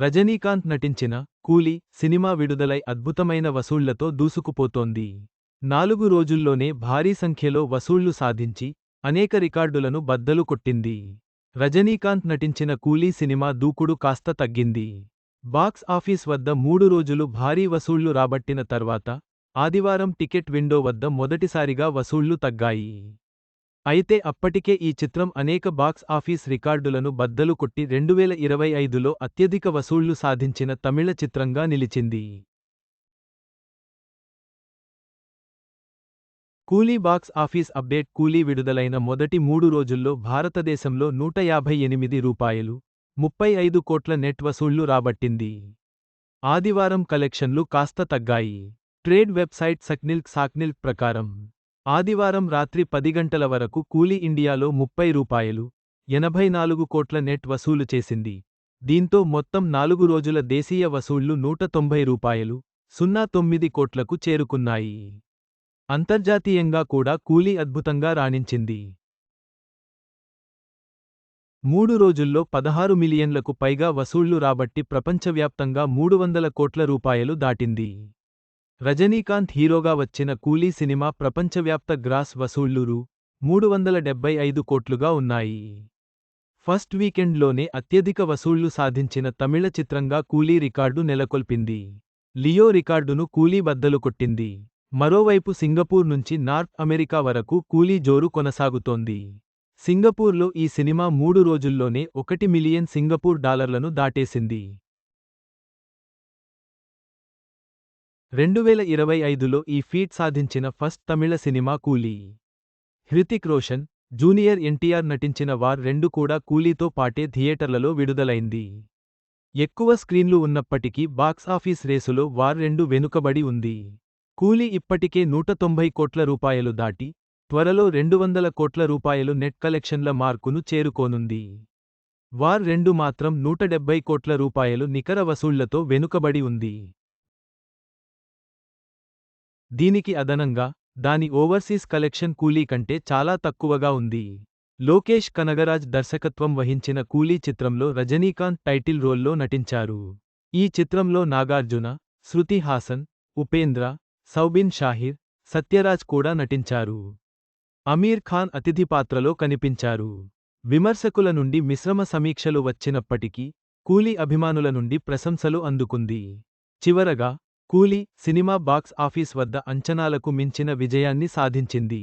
రజనీకాంత్ నటించిన కూలీ సినిమా విడుదలై అద్భుతమైన వసూళ్లతో దూసుకుపోతోంది. 4 రోజుల్లోనే భారీ సంఖ్యలో వసూళ్లు సాధించి అనేక రికార్డులను బద్దలు కొట్టింది. రజనీకాంత్ నటించిన కూలీ సినిమా దూకుడు కాస్త తగ్గింది. బాక్స్ ఆఫీస్ వద్ద 3 రోజులు భారీ వసూళ్లు రాబట్టిన తర్వాత ఆదివారం టికెట్ విండో వద్ద మొదటిసారిగా వసూళ్లు తగ్గాయి. అయితే అప్పటికే ఈ చిత్రం అనేక బాక్స్ ఆఫీస్ రికార్డులను బద్దలు కొట్టి 2025లో అత్యధిక వసూళ్లు సాధించిన తమిళ చిత్రంగా నిలిచింది. కూలీ బాక్స్ ఆఫీస్ అప్డేట్ కూలీ విడుదలైన మొదటి 3 రోజుల్లో భారతదేశంలో రూ. 158.35 కోట్ల నెట్ వసూళ్లు రాబట్టింది. ఆదివారం కలెక్షన్లు కాస్త తగ్గాయి. ట్రేడ్ వెబ్సైట్ సాక్నిల్క్ ప్రకారం ఆదివారం రాత్రి 10 గంటల వరకు కూలీ ఇండియాలో రూ. 30.84 కోట్ల నెట్ వసూలు చేసింది. దీంతో మొత్తం 4 రోజుల దేశీయ వసూళ్లు రూ. 190.09 కోట్లకు చేరుకున్నాయి. అంతర్జాతీయంగా కూడా కూలీ అద్భుతంగా రాణించింది. 3 రోజుల్లో 16 మిలియన్లకు పైగా వసూళ్లు రాబట్టి ప్రపంచవ్యాప్తంగా 300 కోట్ల రూపాయలు దాటింది. రజనీకాంత్ హీరోగా వచ్చిన కూలీ సినిమా ప్రపంచవ్యాప్త గ్రాస్ వసూళ్లు రూ. 375 కోట్లుగా ఉన్నాయి. ఫస్ట్ వీకెండ్లోనే అత్యధిక వసూళ్లు సాధించిన తమిళ చిత్రంగా కూలీ రికార్డు నెలకొల్పింది. లియో రికార్డును కూలీ బద్దలు కొట్టింది. మరోవైపు సింగపూర్ నుంచి నార్త్ అమెరికా వరకు కూలీ జోరు కొనసాగుతోంది. సింగపూర్లో ఈ సినిమా 3 రోజుల్లోనే 1 మిలియన్ సింగపూర్ డాలర్లను దాటేసింది. 2025లో ఈ ఫీట్ సాధించిన ఫస్ట్ తమిళ సినిమా కూలీ. హృతిక్ రోషన్, జూనియర్ ఎన్టీఆర్ నటించిన వార్ 2 కూడా కూలీతో పాటే థియేటర్లలో విడుదలైంది. ఎక్కువ స్క్రీన్లు ఉన్నప్పటికీ బాక్సాఫీస్ రేసులో వార్ 2 వెనుకబడి ఉంది. కూలీ ఇప్పటికే 190 కోట్ల రూపాయలు దాటి త్వరలో 200 కోట్ల రూపాయలు నెట్ కలెక్షన్ల మార్కును చేరుకోనుంది. వార్ 2 మాత్రం 170 కోట్ల రూపాయలు నికర వసూళ్లతో వెనుకబడి ఉంది. దీనికి అదనంగా దాని ఓవర్సీస్ కలెక్షన్ కూలీ కంటే చాలా తక్కువగా ఉంది. లోకేష్ కనగరాజ్ దర్శకత్వం వహించిన కూలీ చిత్రంలో రజనీకాంత్ టైటిల్ రోల్లో నటించారు. ఈ చిత్రంలో నాగార్జున, శృతి హాసన్, ఉపేంద్ర, సౌబిన్ షాహిర్, సత్యరాజ్ కూడా నటించారు. అమీర్ ఖాన్ అతిథి పాత్రలో కనిపించారు. విమర్శకుల నుండి మిశ్రమ సమీక్షలు వచ్చినప్పటికీ కూలీ అభిమానుల నుండి ప్రశంసలు అందుకుంది. చివరగా కూలీ సినిమా బాక్స్ ఆఫీస్ వద్ద అంచనాలకు మించిన విజయాన్ని సాధించింది.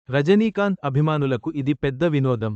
రజనీకాంత్ అభిమానులకు ఇది పెద్ద వినోదం.